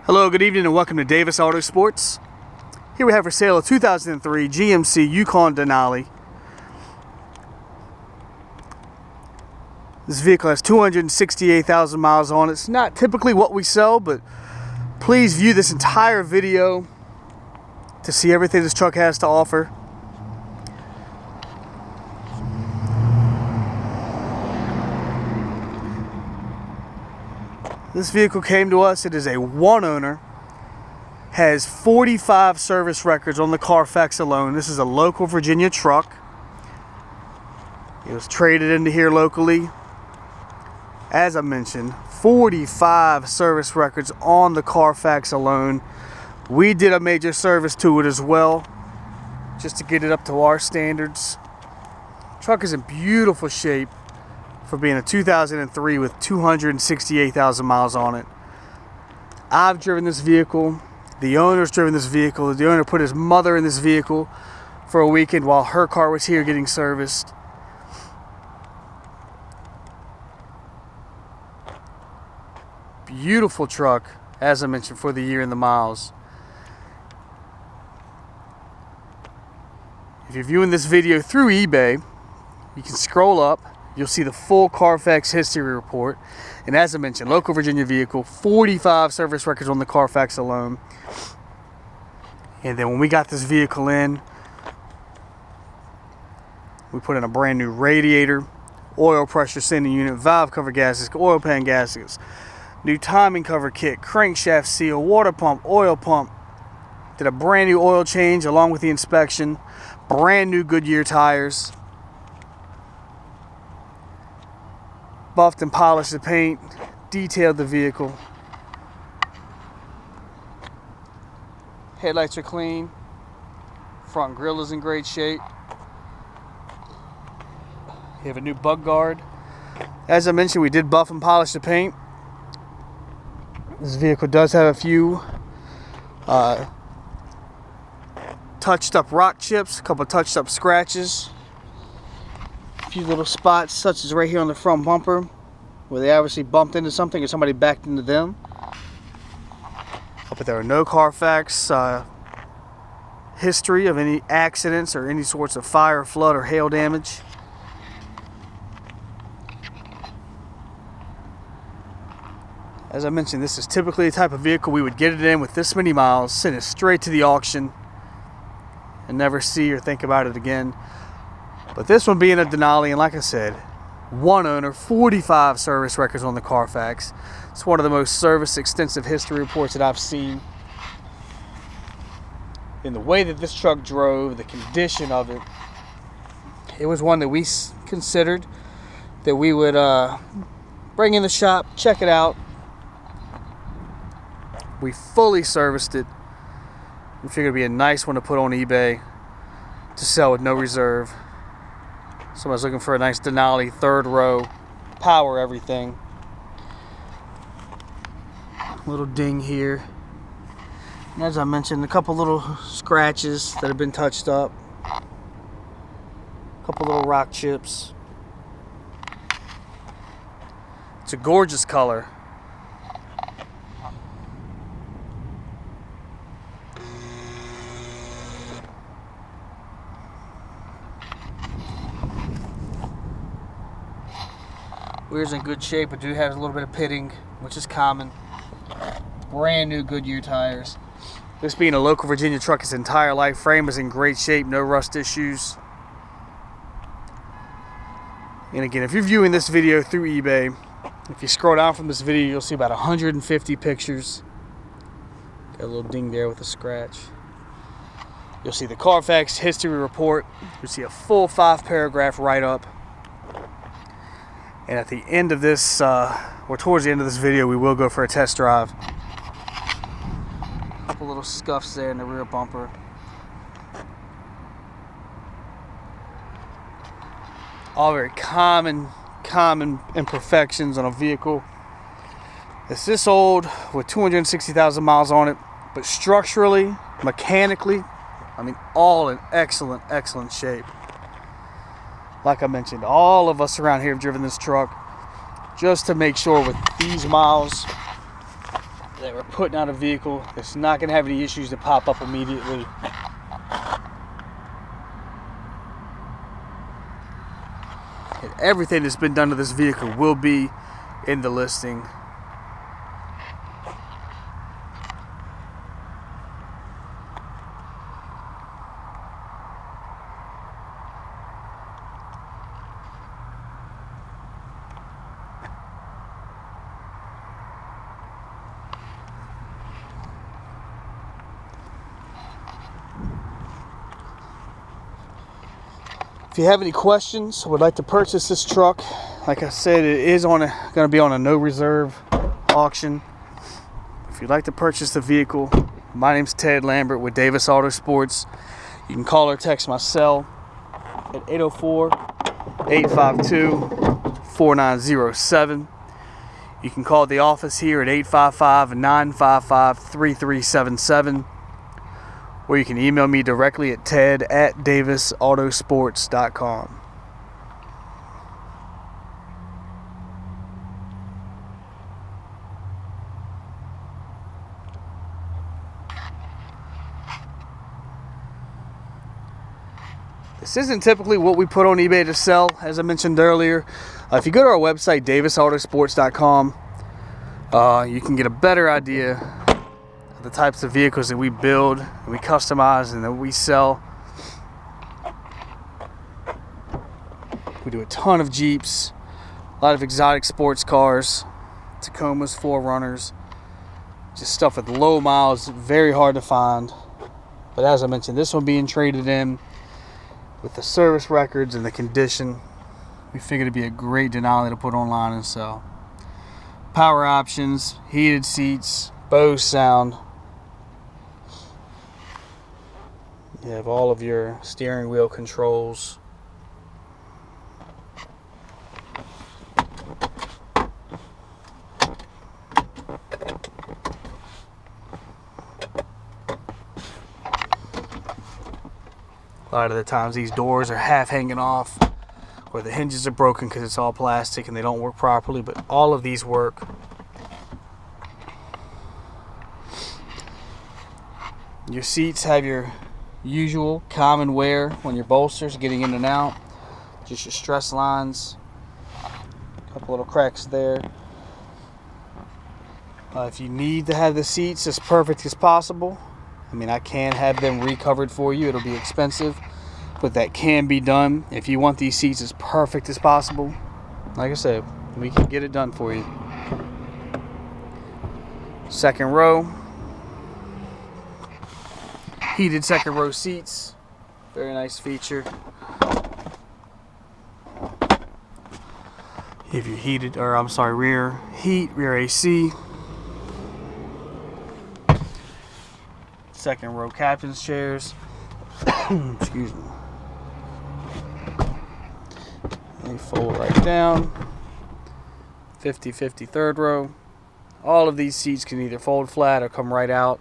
Hello, good evening, and welcome to Davis AutoSports. Here we have for sale a 2003 GMC Yukon Denali. This vehicle has 268,000 miles on it. It's not typically what we sell, but please view this entire video to see everything this truck has to offer. This vehicle came to us. It is a one owner, has 45 service records on the Carfax alone. This is a local Virginia truck. It was traded into here locally. As I mentioned, 45 service records on the Carfax alone. We did a major service to it as well, just to get it up to our standards. Truck is in beautiful shape for being a 2003 with 268,000 miles on it. I've driven this vehicle. The owner's driven this vehicle. The owner put his mother in this vehicle for a weekend while her car was here getting serviced. Beautiful truck, as I mentioned, for the year and the miles. If you're viewing this video through eBay, you can scroll up. You'll see the full Carfax history report. And as I mentioned, local Virginia vehicle, 45 service records on the Carfax alone. And then when we got this vehicle in, we put in a brand new radiator, oil pressure sending unit, valve cover gaskets, oil pan gaskets, new timing cover kit, crankshaft seal, water pump, oil pump. Did a brand new oil change along with the inspection, brand new Goodyear tires. Buffed and polished the paint, detailed the vehicle. Headlights are clean. Front grille is in great shape. You have a new bug guard. As I mentioned, we did buff and polish the paint. This vehicle does have a few touched up rock chips, a couple touched up scratches. Few little spots, such as right here on the front bumper, where they obviously bumped into something or somebody backed into them. But there are no Carfax history of any accidents or any sorts of fire, flood, or hail damage. As I mentioned, this is typically the type of vehicle we would get it in with this many miles, send it straight to the auction, and never see or think about it again. But this one being a Denali, and like I said, one owner, 45 service records on the Carfax. It's one of the most service extensive history reports that I've seen. In the way that this truck drove, the condition of it, it was one that we considered that we would bring in the shop, check it out. We fully serviced it. We figured it'd be a nice one to put on eBay to sell with no reserve. Somebody's looking for a nice Denali, third row, power everything. Little ding here. And as I mentioned, a couple little scratches that have been touched up. A couple little rock chips. It's a gorgeous color. Wheels in good shape, but do have a little bit of pitting, which is common. Brand new Goodyear tires. This being a local Virginia truck its entire life, frame is in great shape, no rust issues. And again, if you're viewing this video through eBay, if you scroll down from this video, you'll see about 150 pictures. Got a little ding there with a scratch. You'll see the Carfax history report. You'll see a full 5-paragraph write-up. And at the end of this, or towards the end of this video, we will go for a test drive. A couple little scuffs there in the rear bumper. All very common imperfections on a vehicle. It's this old with 260,000 miles on it, but structurally, mechanically, I mean, all in excellent shape. Like I mentioned, all of us around here have driven this truck just to make sure with these miles that we're putting out a vehicle that's not going to have any issues that pop up immediately. And everything that's been done to this vehicle will be in the listing. If you have any questions or would like to purchase this truck, like I said, it is going to be on a no reserve auction. If you'd like to purchase the vehicle, my name's Ted Lambert with Davis AutoSports. You can call or text my cell at 804-852-4907. You can call the office here at 855-955-3377. Or you can email me directly at ted@davisautosports.com. This isn't typically what we put on eBay to sell, as I mentioned earlier. If you go to our website, davisautosports.com, you can get a better idea the types of vehicles that we build, and we customize, and that we sell. We do a ton of Jeeps, a lot of exotic sports cars, Tacomas, 4Runners, just stuff with low miles, very hard to find. But as I mentioned, this one being traded in with the service records and the condition, we figured it'd be a great Denali to put online and sell. Power options, heated seats, Bose sound. You have all of your steering wheel controls. A lot of the times these doors are half hanging off, or the hinges are broken because it's all plastic and they don't work properly, but all of these work. Your seats have your usual common wear on your bolsters getting in and out, just your stress lines, a couple little cracks there. If you need to have the seats as perfect as possible, I mean, I can have them recovered for you. It'll be expensive, but that can be done. If you want these seats as perfect as possible, like I said, we can get it done for you. Second row, heated second row seats, very nice feature. You have your heated, or I'm sorry, rear heat, rear AC. Second row captain's chairs. Excuse me. They fold right down. 50-50 third row. All of these seats can either fold flat or come right out.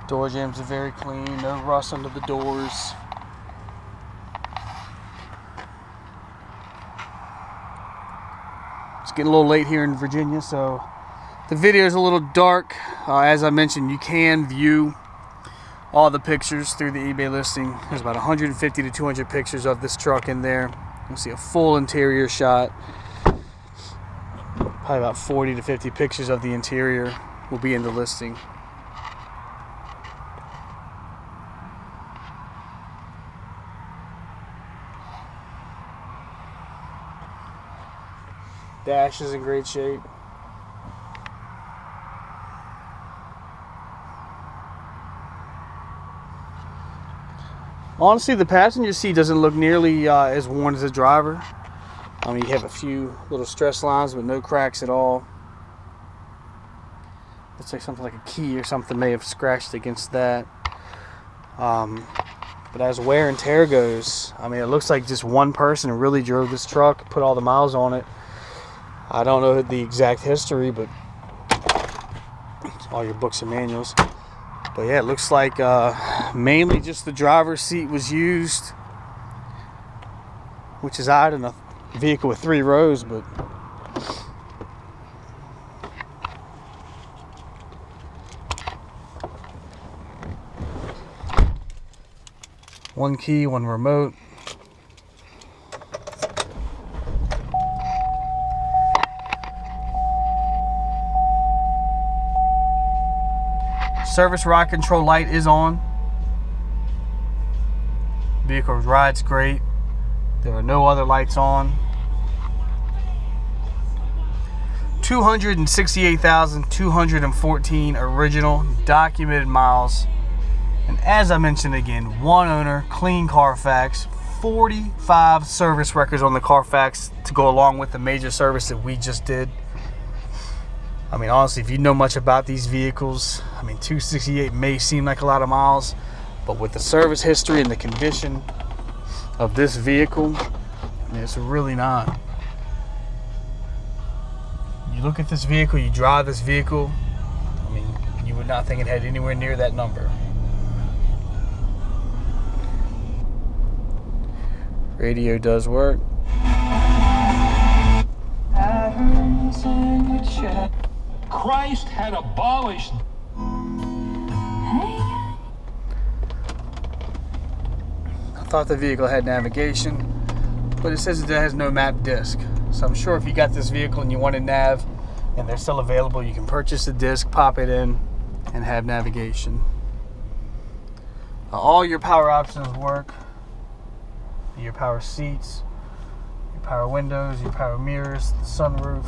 Door jambs are very clean, no rust under the doors. It's getting a little late here in Virginia, so the video is a little dark. As I mentioned, you can view all the pictures through the eBay listing. There's about 150 to 200 pictures of this truck in there. You'll see a full interior shot. Probably about 40 to 50 pictures of the interior will be in the listing. Dash is in great shape. Honestly, the passenger seat doesn't look nearly as worn as the driver. I mean, you have a few little stress lines, but no cracks at all. Looks like something like a key or something may have scratched against that. But as wear and tear goes, I mean, it looks like just one person really drove this truck, put all the miles on it. I don't know the exact history, but all your books and manuals. But yeah, it looks like mainly just the driver's seat was used, which is odd in a vehicle with 3 rows, but one key, one remote. Service ride control light is on. Vehicle rides great. There are no other lights on. 268,214 original documented miles. And as I mentioned again, 1 owner, clean Carfax, 45 service records on the Carfax to go along with the major service that we just did. I mean, honestly, if you know much about these vehicles, I mean, 268 may seem like a lot of miles, but with the service history and the condition of this vehicle, I mean, it's really not. You look at this vehicle, you drive this vehicle, I mean, you would not think it had anywhere near that number. Radio does work. Christ had abolished. I thought the vehicle had navigation, but it says it has no map disc. So I'm sure if you got this vehicle and you want a nav and they're still available, you can purchase the disc, pop it in, and have navigation. All your power options work. Your power seats, your power windows, your power mirrors, the sunroof.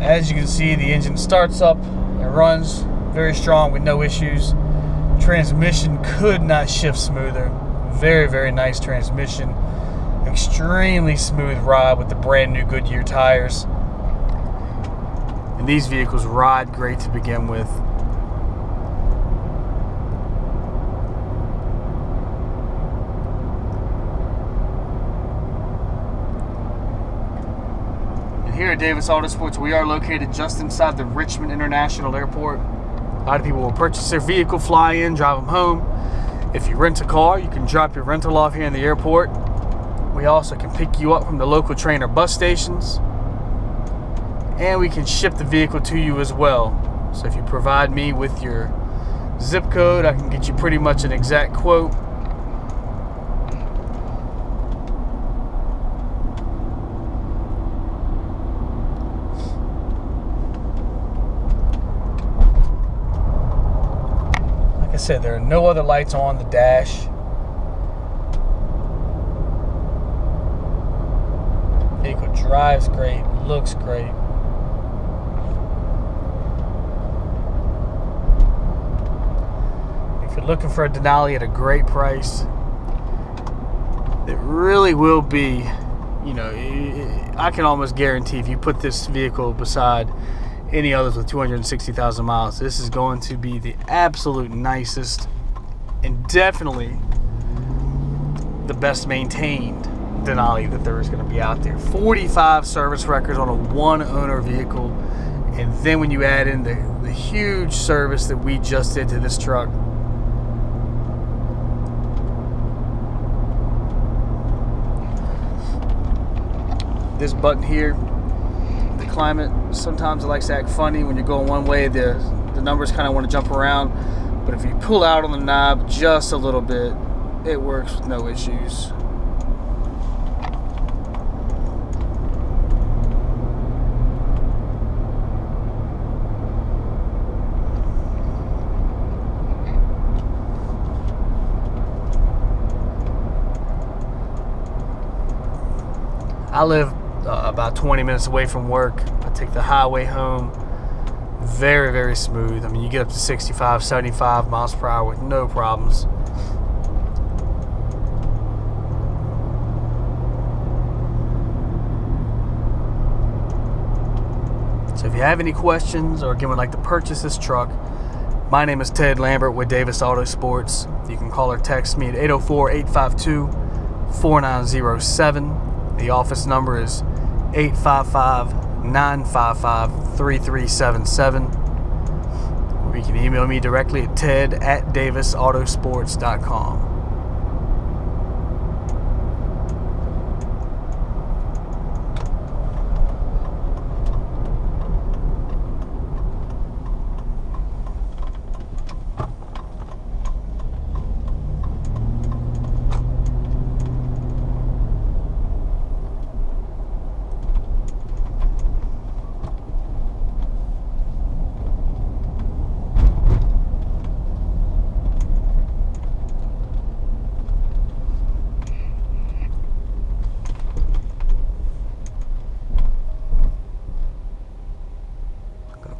As you can see, the engine starts up and runs very strong with no issues. Transmission could not shift smoother. Very, very nice transmission. Extremely smooth ride with the brand new Goodyear tires. And these vehicles ride great to begin with. Here at Davis AutoSports, we are located just inside the Richmond International Airport. A lot of people will purchase their vehicle, fly in, drive them home. If you rent a car, you can drop your rental off here in the airport. We also can pick you up from the local train or bus stations. And we can ship the vehicle to you as well. So if you provide me with your zip code, I can get you pretty much an exact quote. Like I said, there are no other lights on the dash. Vehicle drives great, looks great. If you're looking for a Denali at a great price, it really will be, you know, I can almost guarantee if you put this vehicle beside any others with 260,000 miles, this is going to be the absolute nicest and definitely the best maintained Denali that there is going to be out there. 45 service records on a 1-owner vehicle, and then when you add in the huge service that we just did to this truck, this button here, the climate, sometimes it likes to act funny. When you're going one way, the numbers kind of want to jump around, but if you pull out on the knob just a little bit, it works with no issues. I live about 20 minutes away from work. I take the highway home. Very, very smooth. I mean, you get up to 65, 75 miles per hour with no problems. So if you have any questions or again would like to purchase this truck, my name is Ted Lambert with Davis Autosports. You can call or text me at 804-852-4907. The office number is 855-955-3377. Or you can email me directly at ted@davisautosports.com.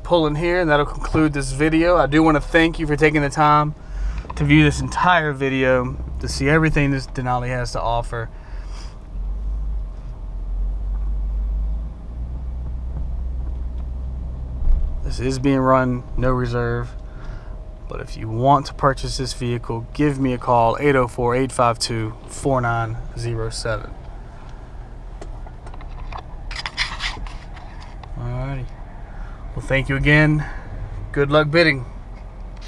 Pull in here, and that'll conclude this video. I do want to thank you for taking the time to view this entire video, to see everything this Denali has to offer. This is being run no reserve, but if you want to purchase this vehicle, give me a call, 804-852-4907. Alrighty. Well, thank you again. Good luck bidding.